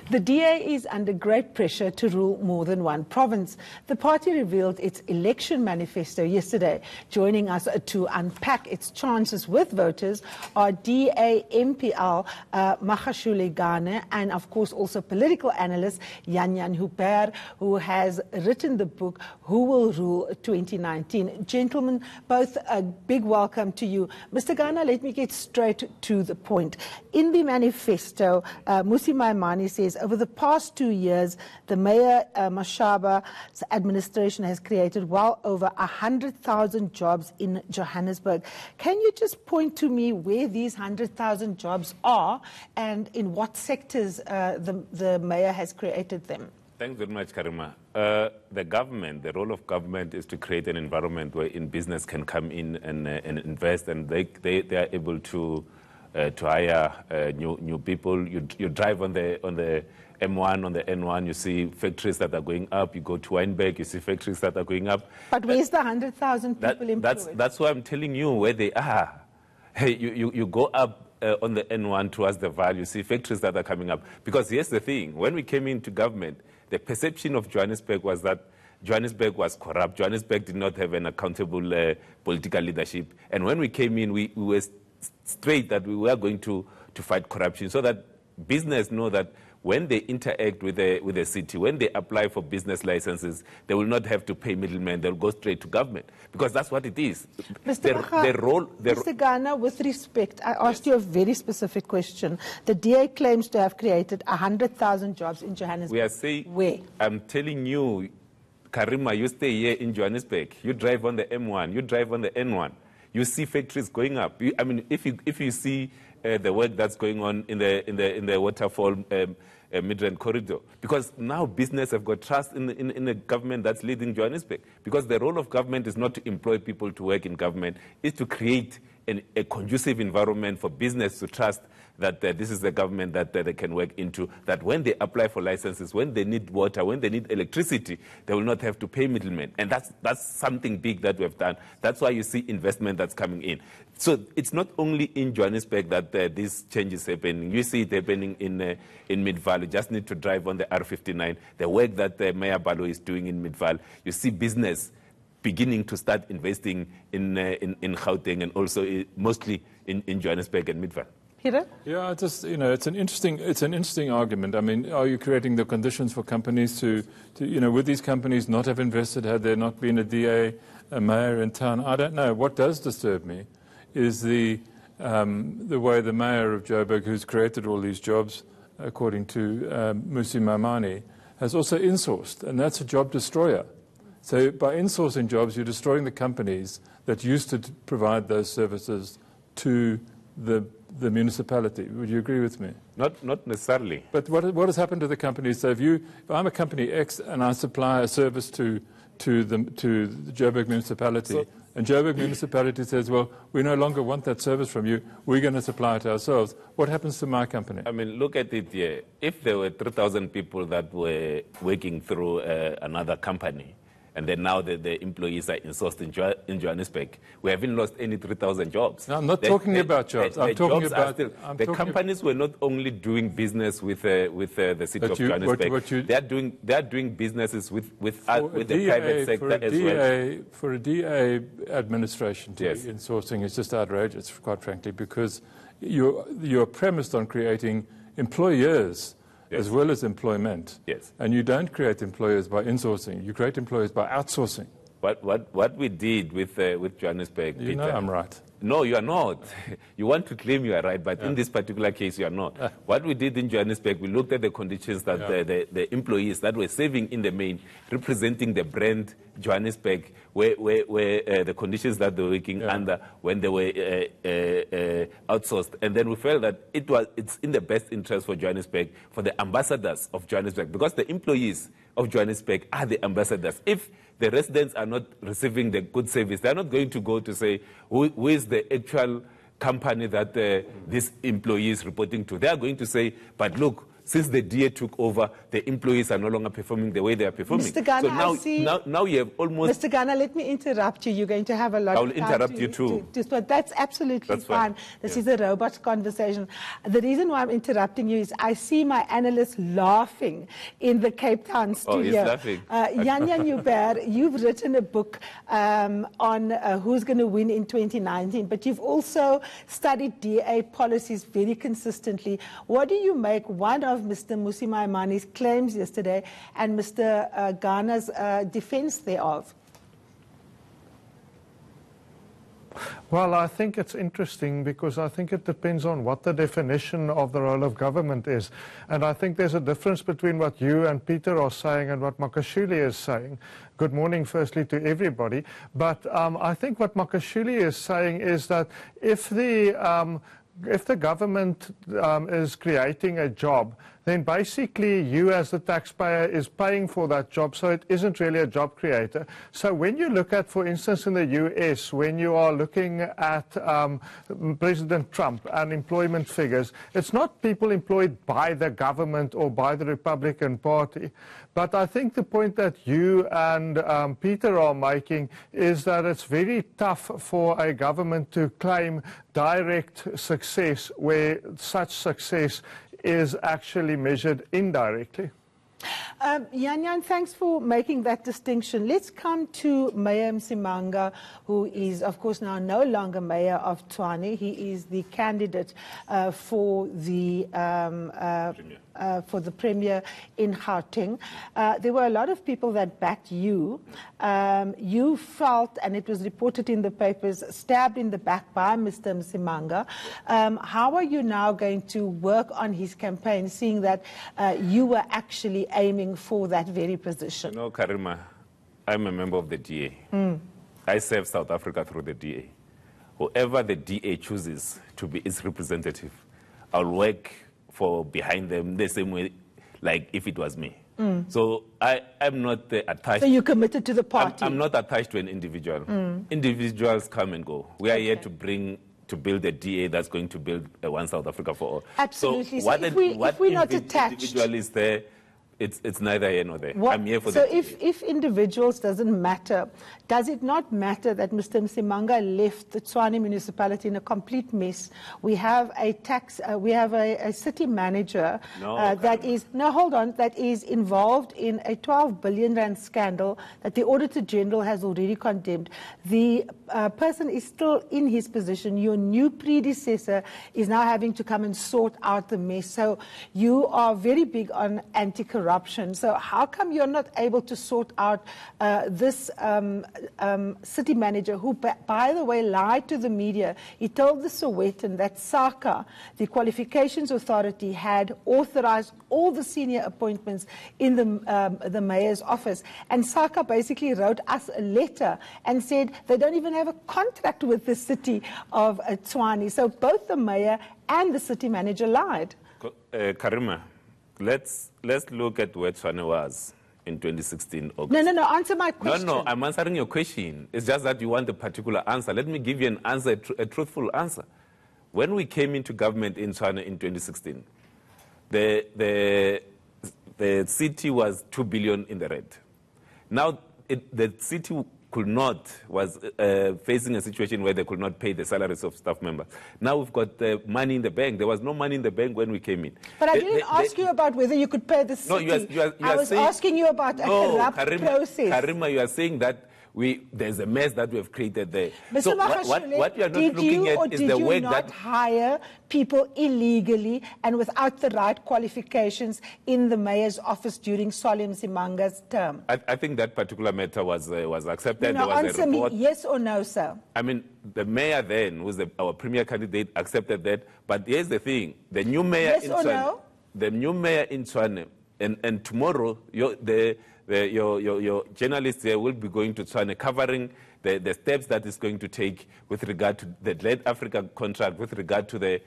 The DA is under great pressure to rule more than one province. The party revealed its election manifesto yesterday. Joining us to unpack its chances with voters are DA MP Makashule Gana and, of course, also political analyst Huber, who has written the book Who Will Rule 2019. Gentlemen, both a big welcome to you. Mr. Gana, let me get straight to the point. In the manifesto, Musi Maimane says over the past 2 years, the Mayor Mashaba's administration has created well over 100,000 jobs in Johannesburg. Can you just point to me where these 100,000 jobs are and in what sectors the Mayor has created them? Thanks very much, Karima. The role of government is to create an environment where business can come in and invest, and they are able to hire new people. You drive on the M1, on the N1, you see factories that are going up. You go to Wynberg, you see factories that are going up. But where's the 100,000 people employed? That's why I'm telling you where they are. Hey, you go up on the N1 towards the Val, you see factories that are coming up. Because here's the thing, when we came into government, the perception of Johannesburg was that Johannesburg was corrupt. Johannesburg did not have an accountable political leadership. And when we came in, we were straight that we were going to fight corruption so that business know that when they interact with the city, when they apply for business licenses, they will not have to pay middlemen. They'll go straight to government because that's what it is. Mr. Gana, with respect, I asked you a very specific question. The DA claims to have created 100,000 jobs in Johannesburg. We are saying, where? I'm telling you, Karima, you stay here in Johannesburg. You drive on the M1. You drive on the N1. You see factories going up. If you see the work that's going on in the waterfall Midrand corridor, because now business have got trust in a government that's leading Johannesburg. Because the role of government is not to employ people to work in government, it's to create a conducive environment for business to trust that this is the government that they can work into, that when they apply for licenses, when they need water, when they need electricity, they will not have to pay middlemen. And that's something big that we have done. That's why you see investment that's coming in. So it's not only in Johannesburg that this change is happening. You see it happening in Mid-Val. You just need to drive on the R59. The work that Mayor Balo is doing in Mid-Val, you see business beginning to start investing in Gauteng and also mostly in Johannesburg and Mid-Val. Peter? Yeah, it's an interesting argument. I mean, are you creating the conditions for companies to would these companies not have invested had there not been a DA, a mayor in town? I don't know. What does disturb me is the way the mayor of Joburg, who's created all these jobs, according to Musi Maimane, has also insourced, and that's a job destroyer. So by insourcing jobs, you're destroying the companies that used to provide those services to the municipality. Would you agree with me? Not necessarily. But what has happened to the companies? So if I'm a company X and I supply a service to the Joburg municipality, and Joburg municipality says, well, we no longer want that service from you, we're going to supply it ourselves, what happens to my company? I mean, look at it here. If there were 3,000 people that were working through another company, and then now the employees are insourced in Johannesburg, we haven't lost any 3,000 jobs. No, I'm not talking about jobs. I'm talking about the companies were not only doing business with the city of Johannesburg. They are doing businesses with the private sector as well. For a DA administration to be insourcing is just outrageous, quite frankly, because you're premised on creating employers. Yes. As well as employment. Yes. And you don't create employers by insourcing. You create employers by outsourcing. What we did with Johannesburg, Peter, you know I'm right. No, you are not. You want to claim you are right, but in this particular case, you are not. What we did in Johannesburg, we looked at the conditions that the employees that were serving in the main, representing the brand Johannesburg, where the conditions that they were working under when they were outsourced. And then we felt that it's in the best interest for Johannesburg, for the ambassadors of Johannesburg, because the employees of Johannesburg are the ambassadors. If the residents are not receiving the good service, they're not going to go to say, who is the actual company that this employee is reporting to. They are going to say, but look, since the DA took over, the employees are no longer performing the way they are performing. Mr. Gana, so now you have almost... Mr. Gana, let me interrupt you. You're going to have a lot I of will time interrupt you too. But that's absolutely fine. This is a robot conversation. The reason why I'm interrupting you is I see my analyst laughing in the Cape Town studio. Oh, he's laughing. Yanya Newberg, you've written a book on who's going to win in 2019, but you've also studied DA policies very consistently. What do you make one of Mr. Musi Maimani's claims yesterday and Mr. Ghana's defense thereof? Well, I think it's interesting because I think it depends on what the definition of the role of government is. And I think there's a difference between what you and Peter are saying and what Makashule is saying. Good morning, firstly, to everybody. But I think what Makashule is saying is that if the government is creating a job, then basically you as the taxpayer is paying for that job, so it isn't really a job creator. So when you look at, for instance, in the US, when you are looking at President Trump and employment figures, it's not people employed by the government or by the Republican Party. But I think the point that you and Peter are making is that it's very tough for a government to claim direct success where such success is actually measured indirectly. Yan, thanks for making that distinction. Let's come to Mayor Msimanga, who is, of course, now no longer Mayor of Tshwane. He is the candidate for the Premier in Gauteng. There were a lot of people that backed you. You felt, and it was reported in the papers, stabbed in the back by Mr. Msimanga. How are you now going to work on his campaign, seeing that you were actually aiming for that very position? You know, Karima, I'm a member of the DA. I serve South Africa through the DA. Whoever the DA chooses to be its representative, I'll work for behind them the same way, like if it was me. So I'm not attached. So you're committed to the party? I'm not attached to an individual. Individuals come and go. We are here to build a DA that's going to build one South Africa for all. Absolutely. So if we're not attached, individual is there, it's neither here nor there. I'm here for so the if individuals doesn't matter, does it not matter that Mr. Msimanga left the Tshwane municipality in a complete mess? We have a city manager that is involved in a 12 billion rand scandal that the Auditor General has already condemned. The person is still in his position. Your new predecessor is now having to come and sort out the mess. So you are very big on anti-corruption. So how come you're not able to sort out this city manager who, by the way, lied to the media? He told the Sowetan that SACA, the Qualifications Authority, had authorized all the senior appointments in the mayor's office. And SACA basically wrote us a letter and said they don't even have a contract with the city of Tshwane. So both the mayor and the city manager lied. Karima, let's look at where Tshwane was in 2016 August. No, answer my question. No, I'm answering your question. It's just that you want a particular answer. Let me give you an answer, a truthful answer. When we came into government in Tshwane in 2016, the city was 2 billion in the red. Now, the city was facing a situation where they could not pay the salaries of staff members. Now we've got money in the bank. There was no money in the bank when we came in. But I didn't ask you about whether you could pay the city. No, I was asking you about a corrupt process. Karima, you are saying that there's a mess that we have created there. Mr. So Makashule, what you are not looking at is the work that... Did you not hire people illegally and without the right qualifications in the mayor's office during Solly Msimanga's term? I think that particular matter was accepted. No, there was answer a report. me, yes or no, sir? I mean, the mayor then, who's our premier candidate, accepted that. But here's the thing. The new mayor yes in or Tshwane... No? The new mayor in Tshwane, and tomorrow, your journalists here will be going to Tshwane covering the steps that is going to take with regard to the Led Africa contract, with regard to the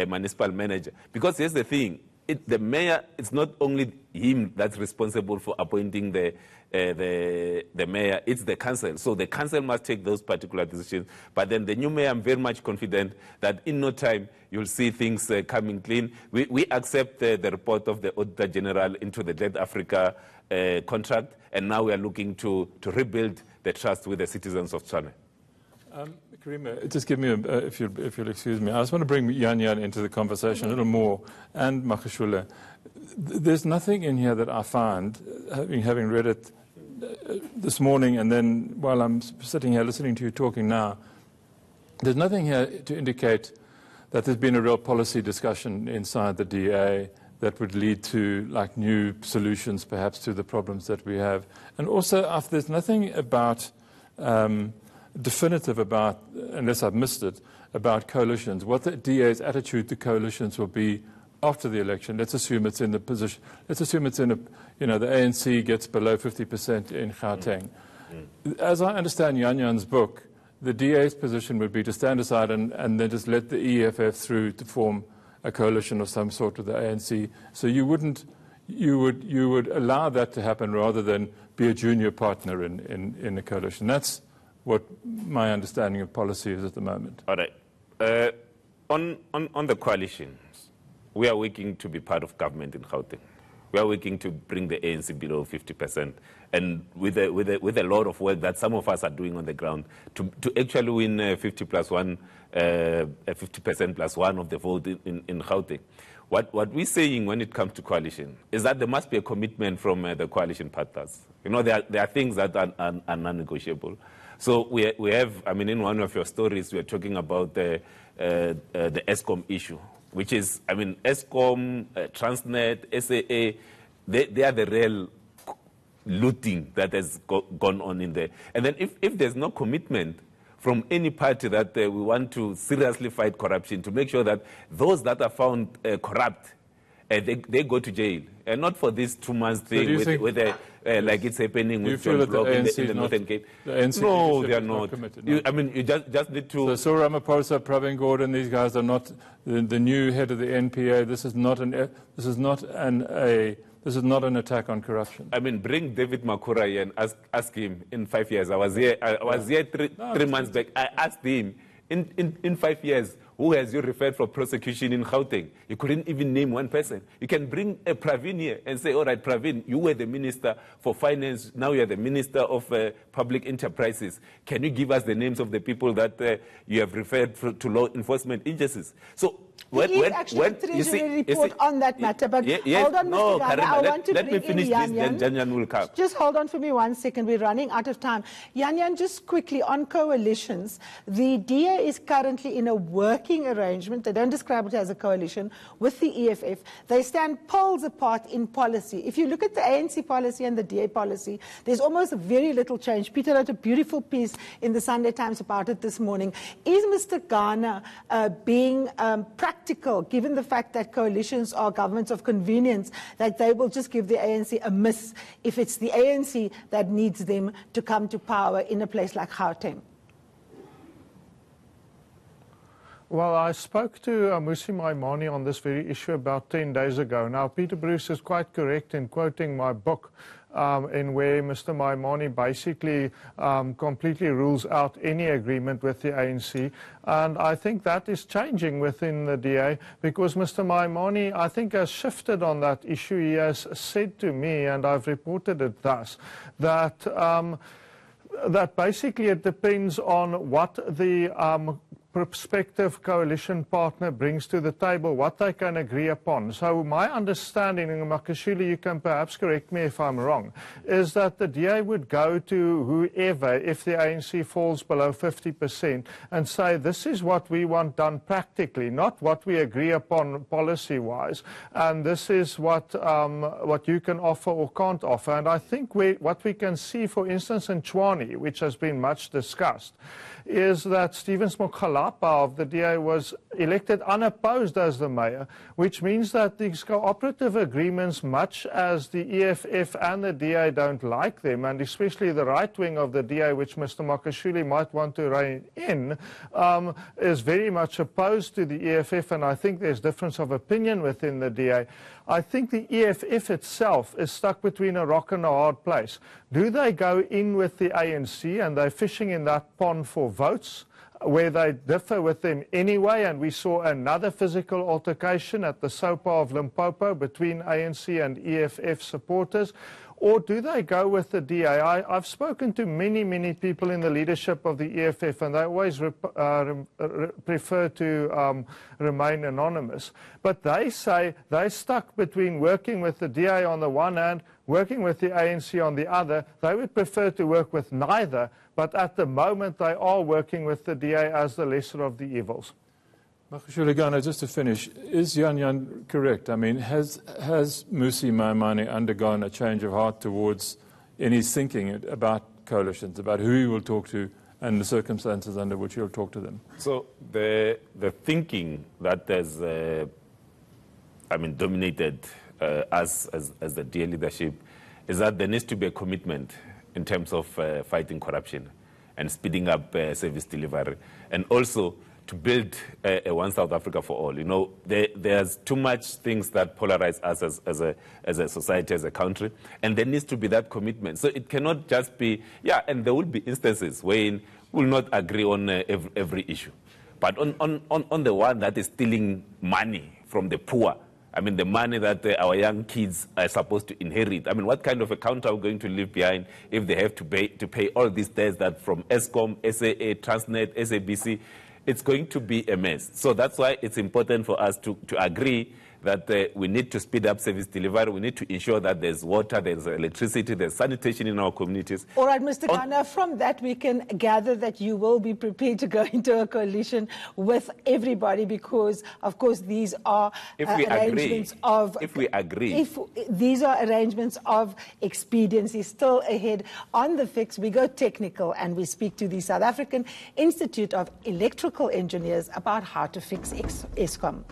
municipal manager. Because here's the thing, the mayor, it's not only him that's responsible for appointing the mayor, it's the council. So the council must take those particular decisions. But then the new mayor, I'm very much confident that in no time you'll see things coming clean. We accept the report of the Auditor General into the Dead Africa contract, and now we are looking to rebuild the trust with the citizens of Tshwane. Karima, just give me, if you'll excuse me, I just want to bring Yan into the conversation a little more, and Makashule. There's nothing in here that I find, having read it this morning and then while I'm sitting here listening to you talking now, there's nothing here to indicate that there's been a real policy discussion inside the DA that would lead to like new solutions perhaps to the problems that we have. And also, there's nothing about definitive about, unless I've missed it, about coalitions, what the DA's attitude to coalitions will be after the election. Let's assume it's in the position, let's assume it's in a, the ANC gets below 50% in Gauteng. As I understand Yan's book, the DA's position would be to stand aside and then just let the EFF through to form a coalition of some sort with the ANC. So you would allow that to happen rather than be a junior partner in a coalition. That's what my understanding of policy is at the moment. All right. On the coalitions, we are working to be part of government in Gauteng. We are working to bring the ANC below 50%, and with a lot of work that some of us are doing on the ground to actually win 50% plus one of the vote in Gauteng. What we're saying when it comes to coalition is that there must be a commitment from the coalition partners. There are things that are non-negotiable. So we have, in one of your stories, we are talking about the ESCOM issue, which is, ESCOM, Transnet, SAA, they are the real looting that has gone on in there. And then if there's no commitment from any party that we want to seriously fight corruption, to make sure that those that are found corrupt, they go to jail, and not for this 2 months thing like it's happening with John Block in the Northern Cape. No, they are not. You just need to. So Ramaphosa, Pravin Gordhan, these guys are not the new head of the NPA. This is not an attack on corruption. Bring David Makura here and ask him in 5 years. I was here three months back. I asked him in 5 years, who has you referred for prosecution in Gauteng? You couldn't even name one person. You can bring a Pravin here and say, all right, Pravin, you were the Minister for Finance, now you're the Minister of Public Enterprises. Can you give us the names of the people that you have referred to law enforcement agencies? So there is actually a Treasury report on that matter, but hold on, Mr. Gana, I want to let me finish this, then Yan will come. Just hold on for me 1 second, we're running out of time. Yan, just quickly, on coalitions, the DA is currently in a working arrangement, they don't describe it as a coalition, with the EFF. They stand poles apart in policy. If you look at the ANC policy and the DA policy, there's almost very little change. Peter wrote a beautiful piece in the Sunday Times about it this morning. Is Mr. Gana being practical, given the fact that coalitions are governments of convenience, that they will just give the ANC a miss if it's the ANC that needs them to come to power in a place like Gauteng? Well, I spoke to Musi Maimane on this very issue about 10 days ago. Now, Peter Bruce is quite correct in quoting my book, in where Mr. Maimane basically completely rules out any agreement with the ANC. And I think that is changing within the DA, because Mr. Maimane, I think, has shifted on that issue. He has said to me, and I've reported it thus, that that basically it depends on what the prospective coalition partner brings to the table, what they can agree upon. So my understanding, and Makashule, you can perhaps correct me if I'm wrong, is that the DA would go to whoever, if the ANC falls below 50%, and say, this is what we want done practically, not what we agree upon policy-wise, and this is what you can offer or can't offer. And I think what we can see, for instance, in Tshwane, which has been much discussed, is that Stephen Smokalapa of the DA was elected unopposed as the mayor, which means that these cooperative agreements, much as the EFF and the DA don't like them, and especially the right wing of the DA, which Mr. Makashule might want to rein in, is very much opposed to the EFF, and I think there's difference of opinion within the DA. I think the EFF itself is stuck between a rock and a hard place. Do they go in with the ANC and they're fishing in that pond for votes, where they differ with them anyway, and we saw another physical altercation at the SOPA of Limpopo between ANC and EFF supporters? Or do they go with the DA? I've spoken to many, many people in the leadership of the EFF, and they always prefer to remain anonymous. But they say they're stuck between working with the DA on the one hand, working with the ANC on the other. They would prefer to work with neither, but at the moment they are working with the DA as the lesser of the evils. Makashule Gana, just to finish, is Yan correct? I mean, has Mmusi Maimane undergone a change of heart towards any thinking about coalitions, about who he will talk to and the circumstances under which he'll talk to them? So the thinking that has, dominated us as the DA leadership is that there needs to be a commitment in terms of fighting corruption and speeding up service delivery, and also to build a one South Africa for all. You know, there's too much things that polarize us as a society, as a country, and there needs to be that commitment. So it cannot just be, and there will be instances where we'll not agree on every issue. But on the one that is stealing money from the poor, I mean, the money that our young kids are supposed to inherit. I mean, what kind of a country are we going to leave behind if they have to pay all these debts that from Eskom, SAA, Transnet, SABC? It's going to be a mess. So that's why it's important for us to agree that we need to speed up service delivery. We need to ensure that there's water, there's electricity, there's sanitation in our communities. All right, Mr. Gana, from that we can gather that you will be prepared to go into a coalition with everybody because, of course, these are arrangements of... If we agree. If these are arrangements of expediency still ahead. On the fix, we go technical and we speak to the South African Institute of Electrical Engineers about how to fix Eskom.